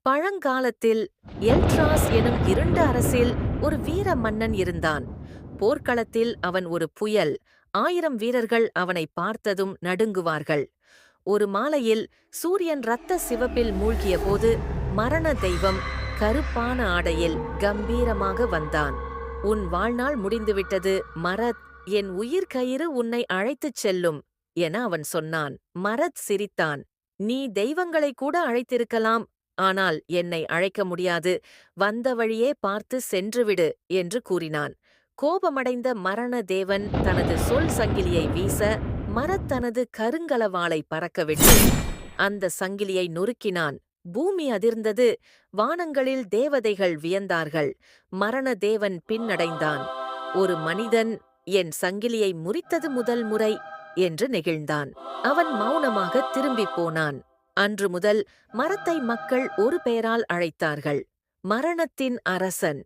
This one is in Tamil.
பழங்காலத்தில் எல்ட்ராஸ் எனும் இருண்ட அரசில் ஒரு வீர மன்னன் இருந்தான். போர்க்களத்தில் அவன் ஒரு புயல். 1000 வீரர்கள் அவனை பார்த்ததும் நடுங்குவார்கள். ஒரு மாலையில் சூரியன் இரத்த சிவப்பில் மூழ்கியபோது மரண தெய்வம் கருப்பான ஆடையில் கம்பீரமாக வந்தான். "உன் வாழ்நாள் முடிந்துவிட்டது, மரத். என் உயிர் கயிறு உன்னை அழைத்துச் செல்லும்" என அவன் சொன்னான். மரத் சிரித்தான். "நீ தெய்வங்களை கூட அழைத்திருக்கலாம், ஆனால் என்னை அழைக்க முடியாது. வந்த வழியே பார்த்து சென்றுவிடு" என்று கூறினான். கோபமடைந்த மரண தேவன் தனது சொல் சங்கிலியை வீச, மரத் தனது கருங்கலவாளை பறக்கவிட்டு அந்த சங்கிலியை நொறுக்கினான். பூமி அதிர்ந்தது. வானங்களில் தேவதைகள் வியந்தார்கள். மரண தேவன் பின்னடைந்தான். "ஒரு மனிதன் என் சங்கிலியை முறித்தது முதல் முறை" என்று நெகிழ்ந்தான். அவன் மௌனமாக திரும்பிப் போனான். அன்று முதல் மரத்தை மக்கள் ஒரு பெயரால் அழைத்தார்கள்: மரணத்தின் அரசன்.